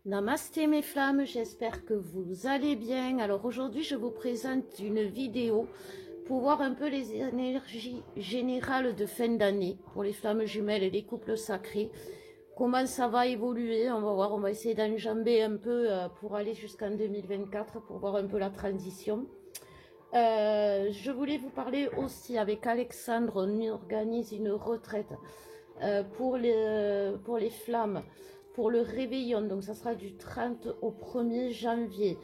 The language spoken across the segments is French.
Namasté mes flammes, j'espère que vous allez bien. Alors aujourd'hui, je vous présente une vidéo pour voir un peu les énergies générales de fin d'année pour les flammes jumelles et les couples sacrés. Comment ça va évoluer, on va voir, on va essayer d'enjamber un peu pour aller jusqu'en 2024 pour voir un peu la transition. Je voulais vous parler aussi avec Alexandre, on organise une retraite pour les flammes, pour le réveillon, donc ça sera du 30 au 1er janvier.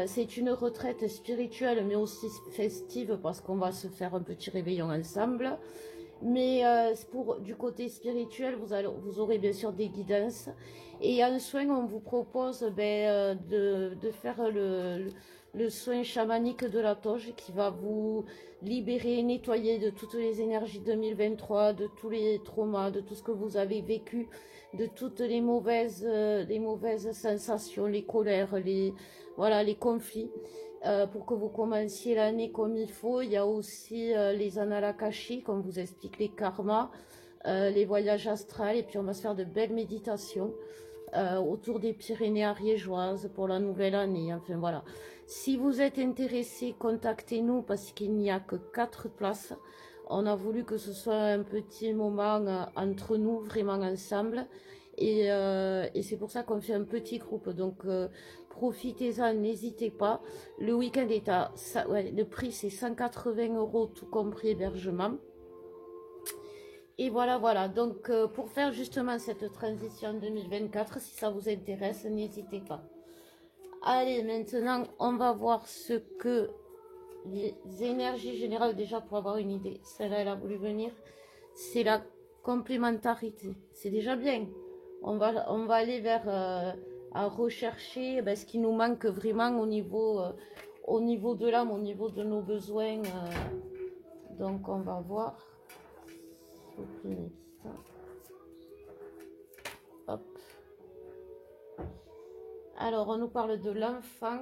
C'est une retraite spirituelle mais aussi festive parce qu'on va se faire un petit réveillon ensemble. Mais pour du côté spirituel, vous aurez bien sûr des guidances. Et en soin, on vous propose de faire le soin chamanique de la toge qui va vous libérer, nettoyer de toutes les énergies 2023, de tous les traumas, de tout ce que vous avez vécu, de toutes les mauvaises sensations, les colères, voilà, les conflits. Pour que vous commenciez l'année comme il faut. Il y a aussi les annales akashiques, on vous explique les karmas, les voyages astrales, et puis on va se faire de belles méditations autour des Pyrénées ariégeoises pour la nouvelle année. Enfin voilà. Si vous êtes intéressé, contactez-nous parce qu'il n'y a que 4 places. On a voulu que ce soit un petit moment entre nous, vraiment ensemble. Et c'est pour ça qu'on fait un petit groupe. Donc profitez-en, n'hésitez pas. Le week-end est ouais, le prix c'est 180 € tout compris hébergement. Et voilà, voilà. Donc pour faire justement cette transition 2024, si ça vous intéresse, n'hésitez pas. Allez, maintenant on va voir ce que les énergies générales, déjà pour avoir une idée, celle-là elle a voulu venir, c'est la complémentarité. C'est déjà bien. On va aller vers à rechercher ce qui nous manque vraiment au niveau de l'âme, au niveau de nos besoins. Donc on va voir. Hop. Alors on nous parle de l'enfant.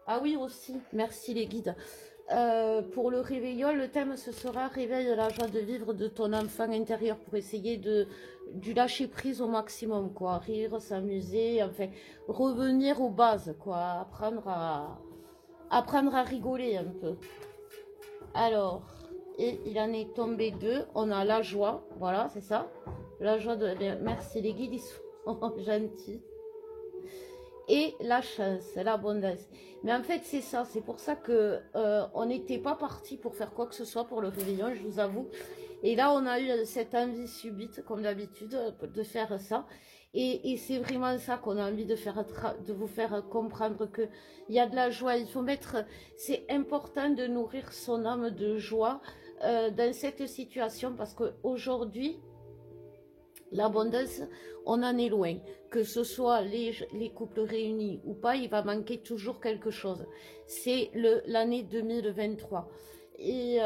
Ah oui aussi, merci les guides. Pour le réveillon, le thème ce sera réveille la joie de vivre de ton enfant intérieur pour essayer du lâcher prise au maximum, quoi. Rire, s'amuser, enfin revenir aux bases, quoi. Apprendre à rigoler un peu. Alors, et il en est tombé 2. On a la joie, voilà, c'est ça. La joie de. Merci les guides, ils sont gentils. Et la chance, l'abondance. Mais en fait, c'est ça. C'est pour ça que on n'était pas parti pour faire quoi que ce soit pour le réveillon, je vous avoue. Et là, on a eu cette envie subite, comme d'habitude, de faire ça. Et c'est vraiment ça qu'on a envie de faire, de vous faire comprendre que il y a de la joie. Il faut mettre. C'est important de nourrir son âme de joie dans cette situation parce qu'aujourd'hui, l'abondance, on en est loin. Que ce soit les couples réunis ou pas, il va manquer toujours quelque chose. C'est l'année 2023. Et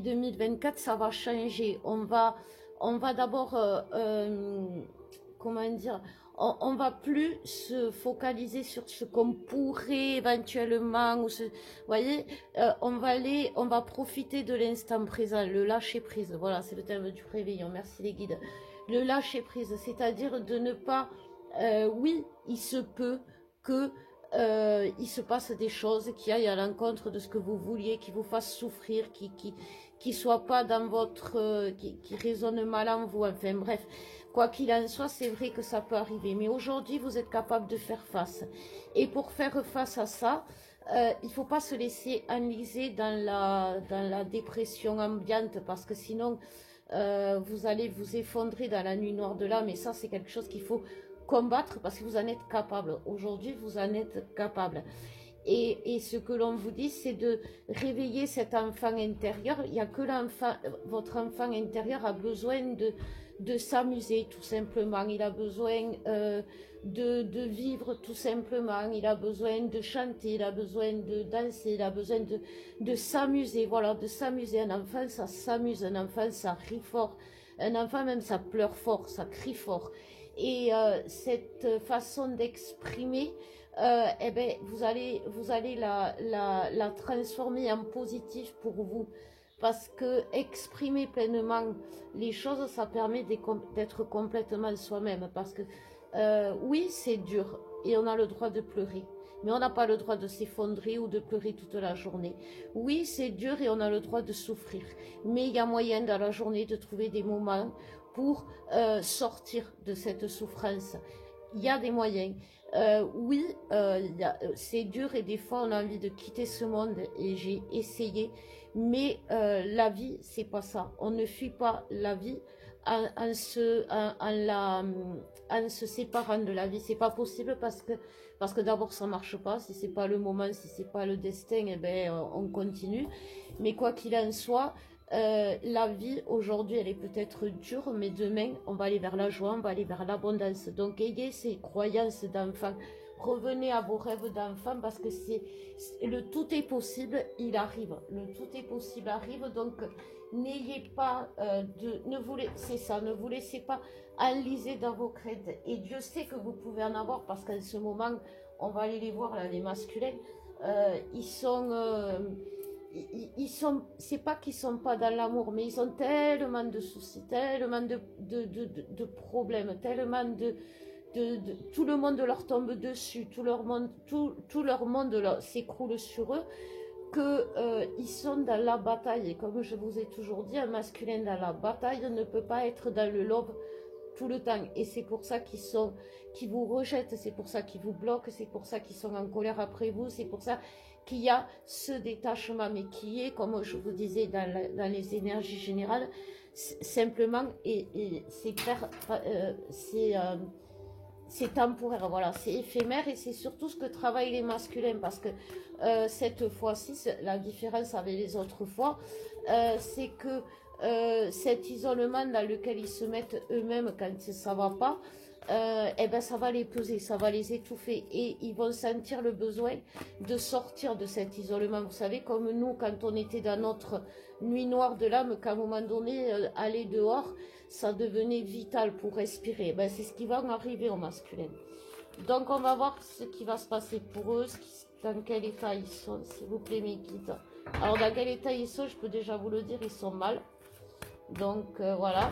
2024, ça va changer. On va d'abord, comment dire, on va plus se focaliser sur ce qu'on pourrait éventuellement, vous voyez, on va profiter de l'instant présent, le lâcher prise. Voilà, c'est le thème du réveillon. Merci les guides. Le lâcher prise, c'est-à-dire de ne pas, oui, il se peut que il se passe des choses qui aillent à l'encontre de ce que vous vouliez, qui vous fassent souffrir, qui soit pas dans votre, qui résonne mal en vous, enfin bref. Quoi qu'il en soit, c'est vrai que ça peut arriver. Mais aujourd'hui, vous êtes capable de faire face. Et pour faire face à ça, il ne faut pas se laisser enliser dans la dépression ambiante parce que sinon, vous allez vous effondrer dans la nuit noire de l'âme. Et ça, c'est quelque chose qu'il faut combattre parce que vous en êtes capable. Aujourd'hui, vous en êtes capable. Et ce que l'on vous dit, c'est de réveiller cet enfant intérieur. Il n'y a que votre enfant intérieur a besoin de s'amuser tout simplement. Il a besoin de vivre tout simplement. Il a besoin de chanter, il a besoin de danser, il a besoin de s'amuser. Voilà, de s'amuser. Un enfant, ça s'amuse. Un enfant, ça rit fort. Un enfant, même, ça pleure fort, ça crie fort. Et cette façon d'exprimer, eh ben, vous allez la transformer en positif pour vous. Parce que exprimer pleinement les choses, ça permet d'être complètement soi-même. Parce que Oui, c'est dur et on a le droit de pleurer. Mais on n'a pas le droit de s'effondrer ou de pleurer toute la journée. Oui, c'est dur et on a le droit de souffrir. Mais il y a moyen dans la journée de trouver des moments pour sortir de cette souffrance. Il y a des moyens. Oui, c'est dur et des fois on a envie de quitter ce monde et j'ai essayé. Mais la vie, c'est pas ça. On ne fuit pas la vie en se séparant de la vie. C'est pas possible parce que d'abord ça marche pas. Si c'est pas le moment, si c'est pas le destin, eh ben on continue. Mais quoi qu'il en soit, la vie aujourd'hui elle est peut-être dure, mais demain on va aller vers la joie, on va aller vers l'abondance. Donc ayez ces croyances d'enfant. Revenez à vos rêves d'enfant parce que le tout est possible, il arrive. Le tout est possible arrive, donc n'ayez pas c'est ça, ne vous laissez pas enliser dans vos craintes. Et Dieu sait que vous pouvez en avoir parce qu'en ce moment, on va aller les voir là, les masculins, ils sont, c'est pas qu'ils sont pas dans l'amour, mais ils ont tellement de soucis, tellement de problèmes, tellement tout le monde leur tombe dessus, tout leur monde s'écroule sur eux, que ils sont dans la bataille. Et comme je vous ai toujours dit, un masculin dans la bataille ne peut pas être dans le love tout le temps. Et c'est pour ça qu'ils vous rejettent, c'est pour ça qu'ils vous bloquent, c'est pour ça qu'ils sont en colère après vous, c'est pour ça qu'il y a ce détachement, mais qui est, comme je vous disais, dans les énergies générales, simplement, et c'est temporaire, voilà, c'est éphémère et c'est surtout ce que travaillent les masculins parce que cette fois-ci, la différence avec les autres fois, c'est que cet isolement dans lequel ils se mettent eux-mêmes quand ça va pas, eh ben ça va les peser, ça va les étouffer et ils vont sentir le besoin de sortir de cet isolement. Vous savez, comme nous, quand on était dans notre nuit noire de l'âme, qu'à un moment donné, aller dehors, ça devenait vital pour respirer. Ben, c'est ce qui va arriver aux masculins. Donc on va voir ce qui va se passer pour eux, dans quel état ils sont, s'il vous plaît mes guides. Alors dans quel état ils sont, je peux déjà vous le dire, ils sont mal. Donc voilà.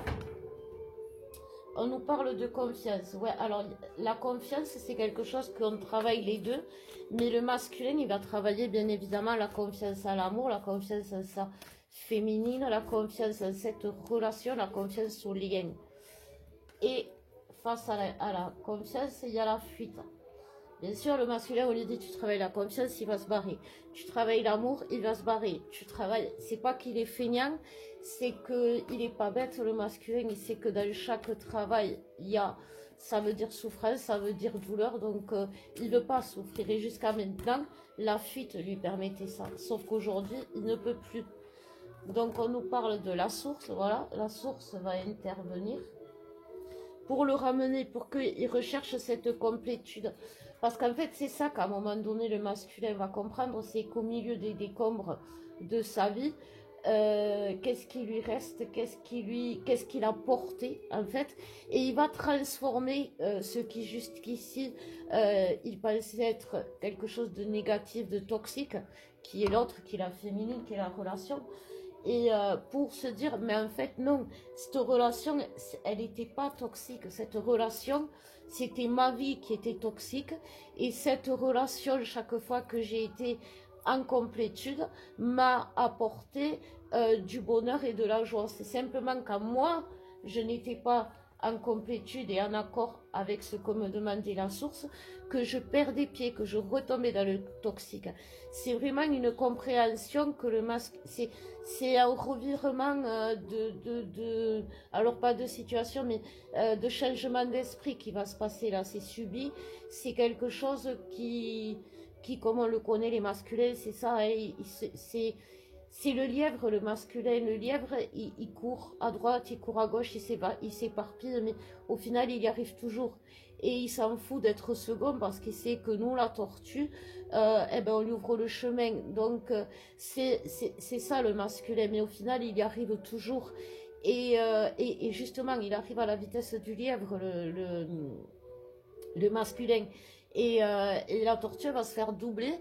On nous parle de confiance. Ouais, alors la confiance, c'est quelque chose qu'on travaille les deux. Mais le masculin, il va travailler bien évidemment la confiance à l'amour, la confiance en sa féminine, la confiance en cette relation, la confiance au lien. Et face à la confiance, il y a la fuite. Bien sûr, le masculin, on lui dit tu travailles la confiance, il va se barrer. Tu travailles l'amour, il va se barrer. Tu travailles, c'est pas qu'il est feignant, c'est qu'il est pas bête, le masculin, il sait que dans chaque travail, il y a, ça veut dire souffrance, ça veut dire douleur, donc il ne veut pas souffrir. Et jusqu'à maintenant, la fuite lui permettait ça. Sauf qu'aujourd'hui, il ne peut plus. Donc on nous parle de la source, voilà, la source va intervenir pour le ramener, pour qu'il recherche cette complétude. Parce qu'en fait, c'est ça qu'à un moment donné, le masculin va comprendre, c'est qu'au milieu des décombres de sa vie, qu'est-ce qui lui reste, qu'est-ce qu'il a porté, en fait, et il va transformer ce qui jusqu'ici, il pensait être quelque chose de négatif, de toxique, qui est l'autre, qui est la féminine, qui est la relation, et pour se dire, mais en fait, non, cette relation, elle n'était pas toxique. Cette relation, c'était ma vie qui était toxique. Et cette relation, chaque fois que j'ai été en complétude, m'a apporté du bonheur et de la joie. C'est simplement qu'à moi, je n'étais pas en complétude et en accord avec ce que me demandait la source, que je perdais pied, que je retombais dans le toxique. C'est vraiment une compréhension que le masque, c'est un revirement alors pas de situation, mais de changement d'esprit qui va se passer là. C'est subi, c'est quelque chose qui, comme on le connaît, les masculins, c'est ça, hein, c'est le lièvre, le masculin. Le lièvre, il court à droite, il court à gauche, il s'éparpille, mais au final, il y arrive toujours. Et il s'en fout d'être second parce qu'il sait que nous, la tortue, eh ben, on lui ouvre le chemin. Donc, c'est ça le masculin. Mais au final, il y arrive toujours. Et justement, il arrive à la vitesse du lièvre, le masculin. Et la tortue va se faire doubler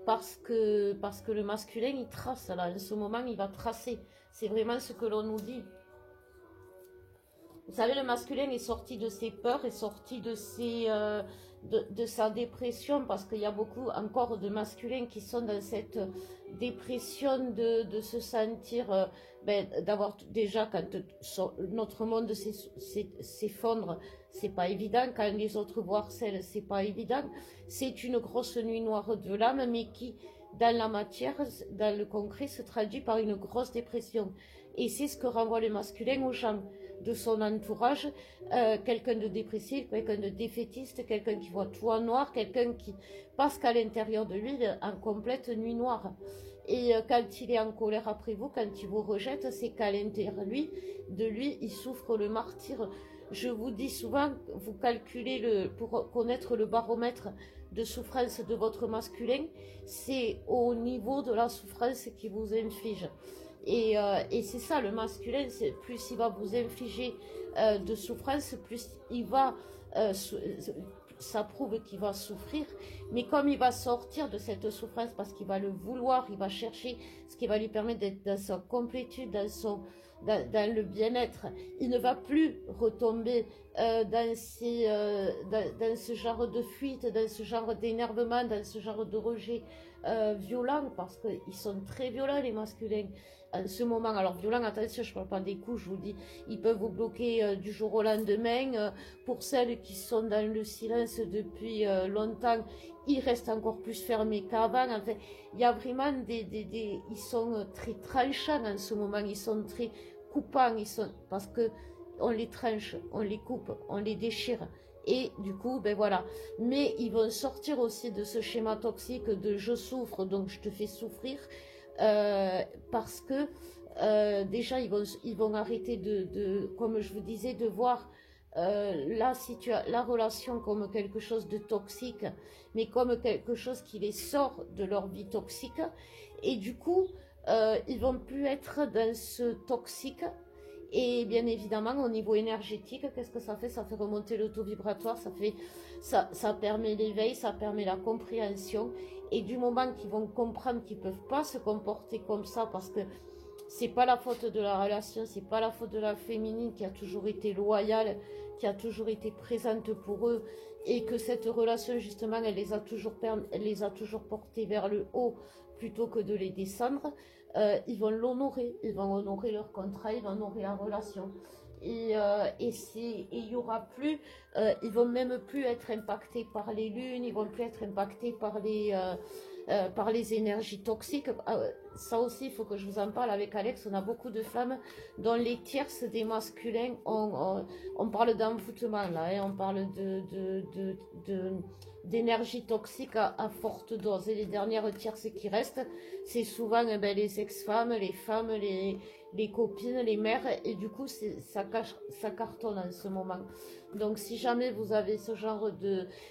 parce que le masculin, il trace. Là, en ce moment, il va tracer. C'est vraiment ce que l'on nous dit. Vous savez, le masculin est sorti de ses peurs, est sorti de sa dépression, parce qu'il y a beaucoup encore de masculins qui sont dans cette dépression de se sentir, d'avoir déjà, quand notre monde s'effondre, c'est pas évident, quand les autres vous harcèlent, c'est pas évident, c'est une grosse nuit noire de l'âme, mais qui, dans la matière, dans le concret, se traduit par une grosse dépression. Et c'est ce que renvoie le masculin aux gens de son entourage, quelqu'un de dépressif, quelqu'un de défaitiste, quelqu'un qui voit tout en noir, quelqu'un qui passe qu'à l'intérieur de lui en complète nuit noire. Et quand il est en colère après vous, quand il vous rejette, c'est qu'à l'intérieur de lui, il souffre le martyre. Je vous dis souvent, vous calculez pour connaître le baromètre de souffrance de votre masculin, c'est au niveau de la souffrance qu'il vous inflige. Et c'est ça, le masculin, plus il va vous infliger de souffrance, plus il va, ça prouve qu'il va souffrir, mais comme il va sortir de cette souffrance parce qu'il va le vouloir, il va chercher ce qui va lui permettre d'être dans sa complétude, dans le bien-être, il ne va plus retomber dans ce genre de fuite, dans ce genre d'énervement, dans ce genre de rejet violent, parce qu'ils sont très violents les masculins en ce moment. Alors violent, attention, je ne parle pas des coups, je vous dis, ils peuvent vous bloquer du jour au lendemain. Pour celles qui sont dans le silence depuis longtemps, ils restent encore plus fermés qu'avant. Enfin, il y a vraiment ils sont très tranchants en ce moment, ils sont très coupants, parce que on les tranche, on les coupe, on les déchire. Et du coup, ben voilà. Mais ils vont sortir aussi de ce schéma toxique de je souffre, donc je te fais souffrir. Parce que déjà ils vont arrêter comme je vous disais, de voir la relation comme quelque chose de toxique, mais comme quelque chose qui les sort de leur vie toxique. Et du coup, ils vont plus être dans ce toxique. Et bien évidemment, au niveau énergétique, qu'est-ce que ça fait? Ça fait remonter le taux vibratoire, ça permet l'éveil, ça permet la compréhension. Et du moment qu'ils vont comprendre qu'ils ne peuvent pas se comporter comme ça, parce que c'est pas la faute de la relation, c'est pas la faute de la féminine qui a toujours été loyale, qui a toujours été présente pour eux, et que cette relation, justement, elle les a toujours portés vers le haut plutôt que de les descendre. Ils vont l'honorer, ils vont honorer leur contrat, ils vont honorer la relation. Et il y aura plus, ils vont même plus être impactés par les lunes, ils vont plus être impactés par les énergies toxiques. Ça aussi, il faut que je vous en parle avec Alex. On a beaucoup de femmes dont les tierces des masculins, on parle d'envoûtement là, hein, on parle d'énergie toxique à forte dose. Et les dernières tierces qui restent, c'est souvent les ex-femmes, les femmes, les copines, les mères, et du coup ça cartonne en ce moment. Donc si jamais vous avez ce genre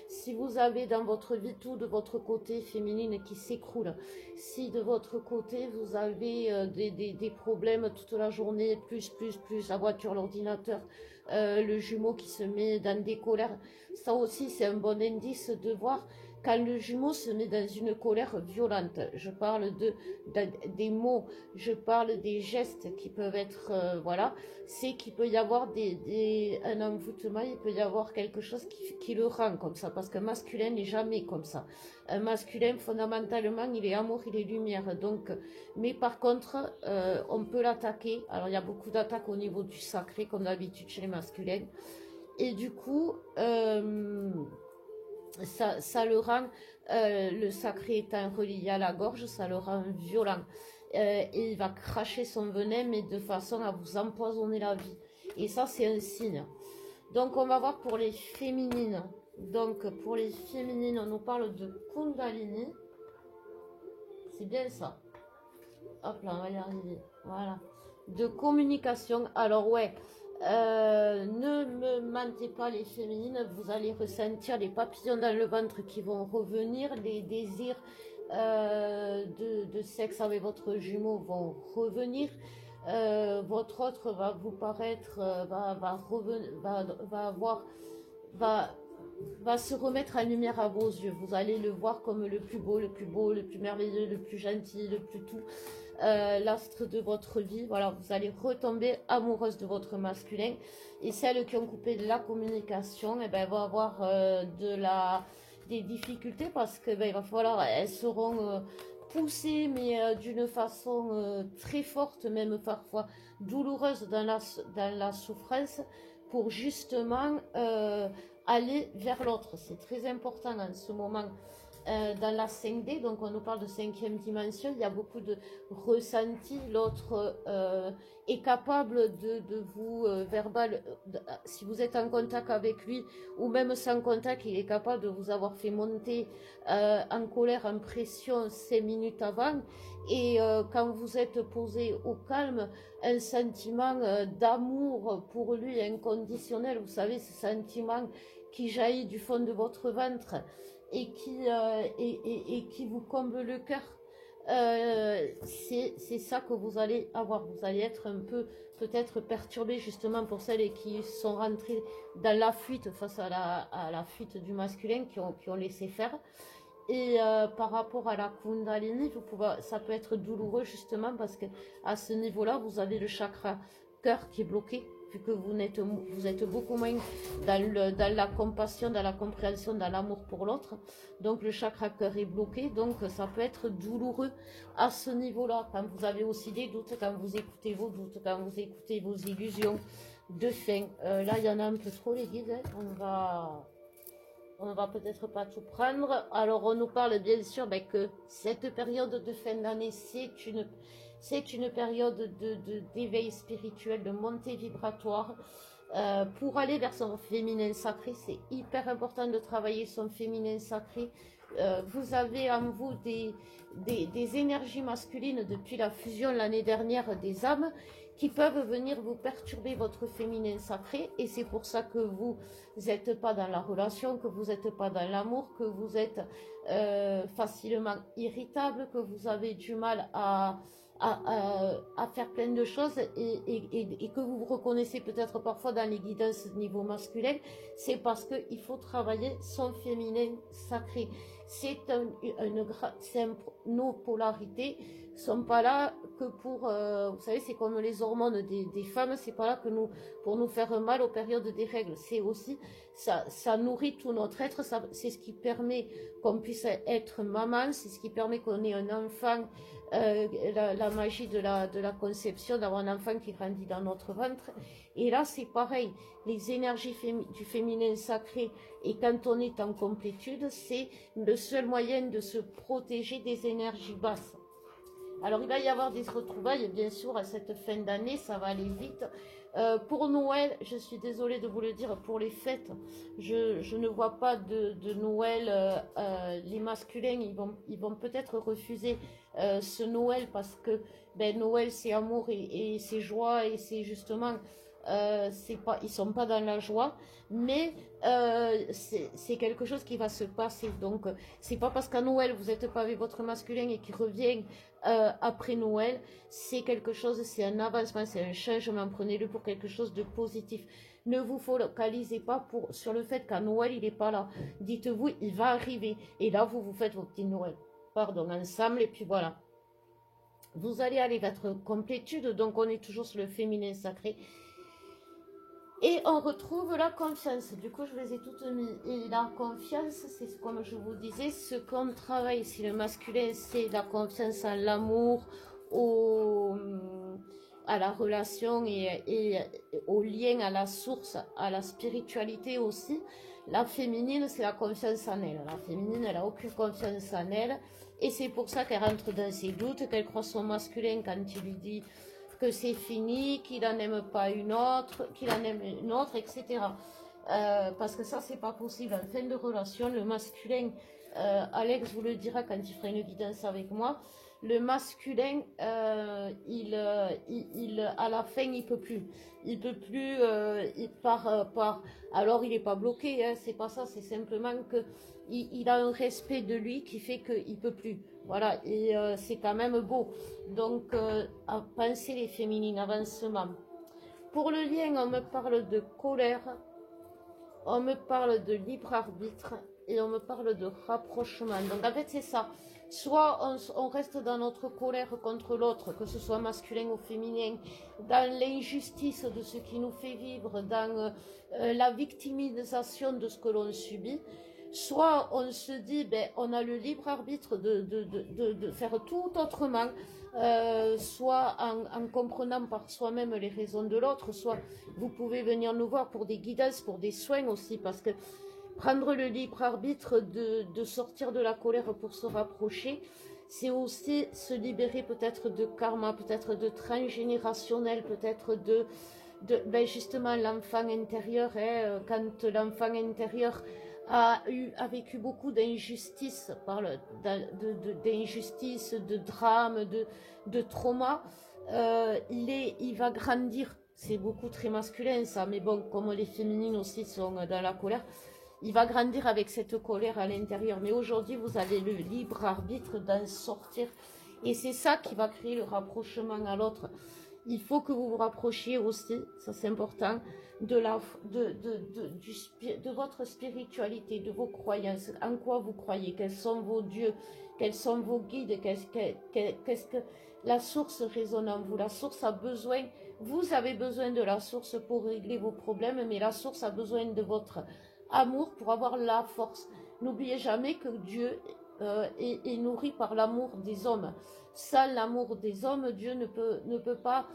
si vous avez dans votre vie tout de votre côté féminine qui s'écroule, si de votre côté vous avez des problèmes toute la journée, plus la voiture, l'ordinateur, le jumeau qui se met dans des colères, ça aussi c'est un bon indice de voir quand le jumeau se met dans une colère violente. Je parle des mots, je parle des gestes qui peuvent être, voilà, c'est qu'il peut y avoir un envoûtement, il peut y avoir quelque chose qui le rend comme ça, parce qu'un masculin n'est jamais comme ça. Un masculin, fondamentalement, il est amour, il est lumière. Donc, mais par contre, on peut l'attaquer. Alors, il y a beaucoup d'attaques au niveau du sacré, comme d'habitude chez les masculins. Et du coup, ça le rend, le sacré étant relié à la gorge, ça le rend violent. Et il va cracher son venin, mais de façon à vous empoisonner la vie. Et ça, c'est un signe. Donc, on va voir pour les féminines. Donc, pour les féminines, on nous parle de Kundalini. C'est bien ça. Hop là, on va y arriver. Voilà. De communication. Alors, ouais. Ne me mentez pas les féminines, vous allez ressentir les papillons dans le ventre qui vont revenir, les désirs de sexe avec votre jumeau vont revenir, votre autre va vous paraître, va va se remettre en lumière à vos yeux. Vous allez le voir comme le plus beau, le plus beau, le plus merveilleux, le plus gentil, le plus tout. L'astre de votre vie. Voilà, vous allez retomber amoureuse de votre masculin. Et celles qui ont coupé de la communication, eh ben, vont avoir des difficultés parce que ben, il va falloir, elles seront poussées, mais d'une façon très forte, même parfois douloureuse dans la souffrance, pour justement aller vers l'autre. C'est très important en ce moment. Dans la 5D, donc on nous parle de cinquième dimension, il y a beaucoup de ressentis. L'autre est capable de vous si vous êtes en contact avec lui ou même sans contact, il est capable de vous avoir fait monter en colère, en pression 5 minutes avant. Et quand vous êtes posé au calme, un sentiment d'amour pour lui inconditionnel, vous savez, ce sentiment qui jaillit du fond de votre ventre et qui vous comble le cœur. C'est ça que vous allez avoir. Vous allez être un peu peut-être perturbé justement pour celles qui sont rentrées dans la fuite face à la fuite du masculin, qui ont laissé faire. Et par rapport à la Kundalini, ça peut être douloureux justement parce que à ce niveau-là, vous avez le chakra cœur qui est bloqué, vu que vous êtes beaucoup moins dans la compassion, dans la compréhension, dans l'amour pour l'autre. Donc le chakra cœur est bloqué, donc ça peut être douloureux à ce niveau-là. Quand vous avez aussi des doutes, quand vous écoutez vos doutes, quand vous écoutez vos illusions de fin. Là, il y en a un peu trop, les guides. Hein. On ne va peut-être pas tout prendre. Alors, on nous parle bien sûr que cette période de fin d'année, c'est une période d'éveil spirituel, de montée vibratoire. Pour aller vers son féminin sacré, c'est hyper important de travailler son féminin sacré. Vous avez en vous des énergies masculines depuis la fusion l'année dernière des âmes qui peuvent venir vous perturber votre féminin sacré, et c'est pour ça que vous n'êtes pas dans la relation, que vous n'êtes pas dans l'amour, que vous êtes facilement irritable, que vous avez du mal à faire plein de choses et que vous vous reconnaissez peut-être parfois dans les guidances niveau masculin. C'est parce qu'il faut travailler son féminin sacré. Nos polarités sont pas là que pour, vous savez, c'est comme les hormones des femmes, c'est pas là pour nous faire mal aux périodes des règles. C'est aussi, ça nourrit tout notre être, c'est ce qui permet qu'on puisse être maman, c'est ce qui permet qu'on ait un enfant, la magie de la conception, d'avoir un enfant qui grandit dans notre ventre. Et là, c'est pareil, les énergies du féminin sacré, et quand on est en complétude, c'est le seul moyen de se protéger des énergies basses. Alors, il va y avoir des retrouvailles, bien sûr, à cette fin d'année, ça va aller vite. Pour Noël, je suis désolée de vous le dire, pour les fêtes, je ne vois pas de Noël. Les masculins, ils vont peut-être refuser ce Noël parce que Noël, c'est amour et c'est joie, et c'est justement... ils sont pas dans la joie, mais c'est quelque chose qui va se passer. Donc c'est pas parce qu'à Noël vous n'êtes pas avec votre masculin et qu'il revient après Noël, c'est quelque chose, c'est un avancement, c'est un changement. Prenez-le pour quelque chose de positif. Ne vous focalisez pas sur le fait qu'à Noël il n'est pas là. Dites-vous, il va arriver, et là vous faites vos petits Noël, ensemble, et puis voilà. Vous allez aller vers votre complétude, donc on est toujours sur le féminin sacré. Et on retrouve la confiance. Du coup, je les ai toutes mis. Et la confiance, c'est comme je vous disais, ce qu'on travaille. Si le masculin, c'est la confiance en l'amour, à la relation et au lien, à la source, à la spiritualité aussi. La féminine, c'est la confiance en elle. La féminine, elle n'a aucune confiance en elle. Et c'est pour ça qu'elle rentre dans ses doutes, qu'elle croit son masculin quand il lui dit que c'est fini, qu'il n'en aime pas une autre, qu'il en aime une autre, etc. Parce que ça, c'est pas possible. En fin de relation, le masculin, Alex vous le dira quand il fera une guidance avec moi, le masculin, à la fin, il peut plus. Il peut plus, alors il n'est pas bloqué, hein, c'est pas ça, c'est simplement que il a un respect de lui qui fait qu'il peut plus. Voilà, et c'est quand même beau. Donc, pensez les féminines, avancement. Pour le lien, on me parle de colère, on me parle de libre arbitre et on me parle de rapprochement. Donc en fait c'est ça. Soit on reste dans notre colère contre l'autre, que ce soit masculin ou féminin, dans l'injustice de ce qui nous fait vivre, dans la victimisation de ce que l'on subit. Soit on se dit, ben, on a le libre arbitre de faire tout autrement, soit en comprenant par soi-même les raisons de l'autre, soit vous pouvez venir nous voir pour des guidances, pour des soins aussi, parce que prendre le libre arbitre de sortir de la colère pour se rapprocher, c'est aussi se libérer peut-être de karma, peut-être de transgénérationnel, peut-être ben justement l'enfant intérieur, hein, quand l'enfant intérieur a vécu beaucoup d'injustices, d'injustices, de drames, de traumas, il va grandir. C'est beaucoup très masculin ça, mais bon, comme les féminines aussi sont dans la colère, il va grandir avec cette colère à l'intérieur. Mais aujourd'hui, vous avez le libre arbitre d'en sortir. Et c'est ça qui va créer le rapprochement à l'autre. Il faut que vous vous rapprochiez aussi, ça c'est important, de votre spiritualité, de vos croyances, en quoi vous croyez, quels sont vos dieux, quels sont vos guides, qu'est-ce que la source résonne en vous. La source a besoin, vous avez besoin de la source pour régler vos problèmes, mais la source a besoin de votre amour pour avoir la force. N'oubliez jamais que Dieu est nourri par l'amour des hommes. Sans l'amour des hommes, Dieu ne peut pas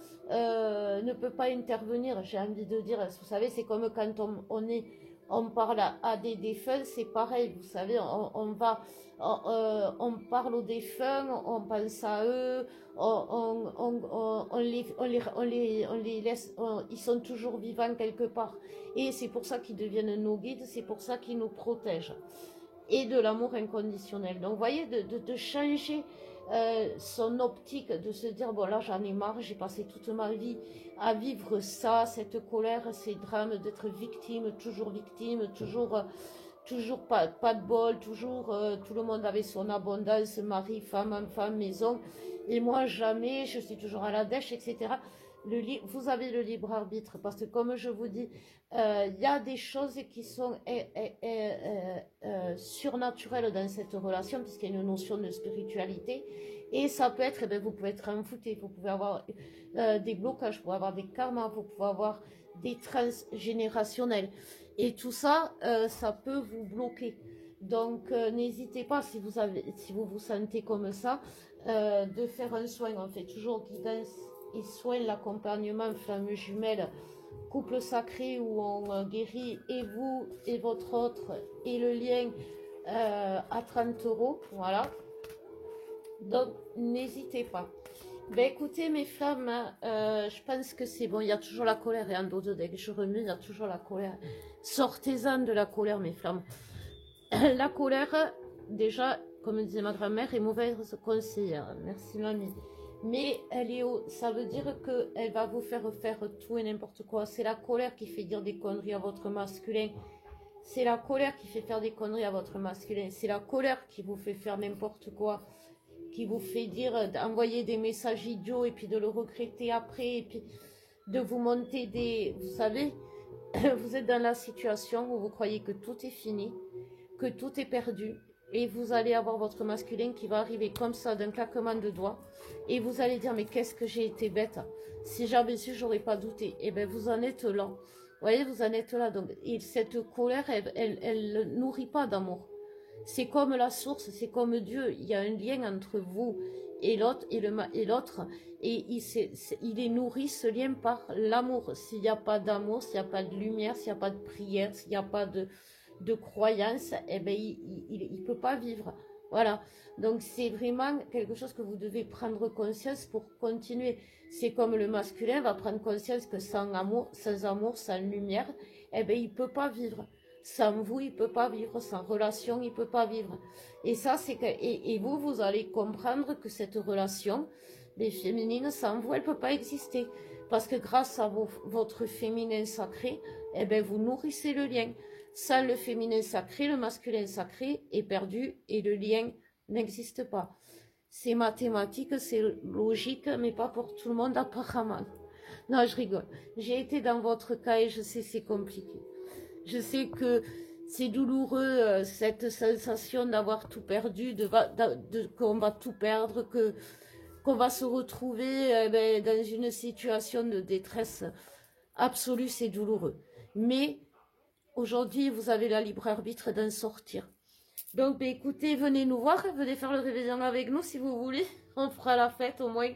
intervenir. J'ai envie de dire, vous savez, c'est comme quand on parle à des défunts, c'est pareil. Vous savez, on parle aux défunts, on pense à eux, on les laisse, ils sont toujours vivants quelque part. Et c'est pour ça qu'ils deviennent nos guides, c'est pour ça qu'ils nous protègent. Et de l'amour inconditionnel. Donc, vous voyez, de changer son optique, de se dire, bon là j'en ai marre, j'ai passé toute ma vie à vivre ça, cette colère, ces drames, d'être victime, toujours pas de bol, toujours tout le monde avait son abondance, mari, femme, enfant, maison, et moi jamais, je suis toujours à la dèche, etc. Vous avez le libre arbitre, parce que comme je vous dis, il y a des choses qui sont surnaturelles dans cette relation, puisqu'il y a une notion de spiritualité, et ça peut être, vous pouvez être envoûté, vous pouvez avoir des blocages, vous pouvez avoir des karmas, vous pouvez avoir des transgénérationnels, et tout ça, ça peut vous bloquer. Donc n'hésitez pas, si vous vous sentez comme ça, de faire un soin. On fait toujours guidance et soin, l'accompagnement, flamme jumelle, couple sacré, où on guérit et vous et votre autre et le lien à 30 €. Voilà. Donc n'hésitez pas. Ben écoutez mes flammes, je pense que c'est bon. Il y a toujours la colère et en dos de dès que je remue, il y a toujours la colère. Sortez-en de la colère mes flammes. La colère, déjà, comme disait ma grand-mère, est mauvaise conseillère. Merci mamie. Mais ça veut dire qu'elle va vous faire tout et n'importe quoi. C'est la colère qui fait dire des conneries à votre masculin. C'est la colère qui fait faire des conneries à votre masculin. C'est la colère qui vous fait faire n'importe quoi. Qui vous fait d'envoyer des messages idiots et puis de le regretter après. Et puis de vous monter des... Vous savez, vous êtes dans la situation où vous croyez que tout est fini, que tout est perdu. Et vous allez avoir votre masculin qui va arriver comme ça d'un claquement de doigts. Et vous allez dire, mais qu'est-ce que j'ai été bête. Si j'avais su, j'aurais pas douté. Et bien, vous en êtes là. Vous voyez, vous en êtes là. Donc, et cette colère, elle ne nourrit pas d'amour. C'est comme la source, c'est comme Dieu. Il y a un lien entre vous et l'autre. Et il est nourri, ce lien, par l'amour. S'il n'y a pas d'amour, s'il n'y a pas de lumière, s'il n'y a pas de prière, s'il n'y a pas de croyance, eh ben, il peut pas vivre. Voilà. Donc, c'est vraiment quelque chose que vous devez prendre conscience pour continuer. C'est comme le masculin va prendre conscience que sans amour, sans lumière, eh ben, il peut pas vivre. Sans vous, il peut pas vivre. Sans relation, il peut pas vivre. Et ça, c'est que, et vous allez comprendre que cette relation, les féminines, sans vous, elle peut pas exister. Parce que grâce à votre féminin sacré, eh ben, vous nourrissez le lien. Sans le féminin sacré, le masculin sacré est perdu et le lien n'existe pas. C'est mathématique, c'est logique, mais pas pour tout le monde apparemment. Non, je rigole. J'ai été dans votre cas et je sais c'est compliqué. Je sais que c'est douloureux, cette sensation d'avoir tout perdu, qu'on va tout perdre, qu'on va se retrouver dans une situation de détresse absolue, c'est douloureux. Mais aujourd'hui, vous avez la libre arbitre d'en sortir. Donc, écoutez, venez nous voir, venez faire le réveillon avec nous si vous voulez. On fera la fête, au moins,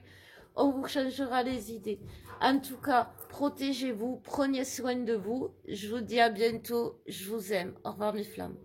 on vous changera les idées. En tout cas, protégez-vous, prenez soin de vous. Je vous dis à bientôt, je vous aime. Au revoir mes flammes.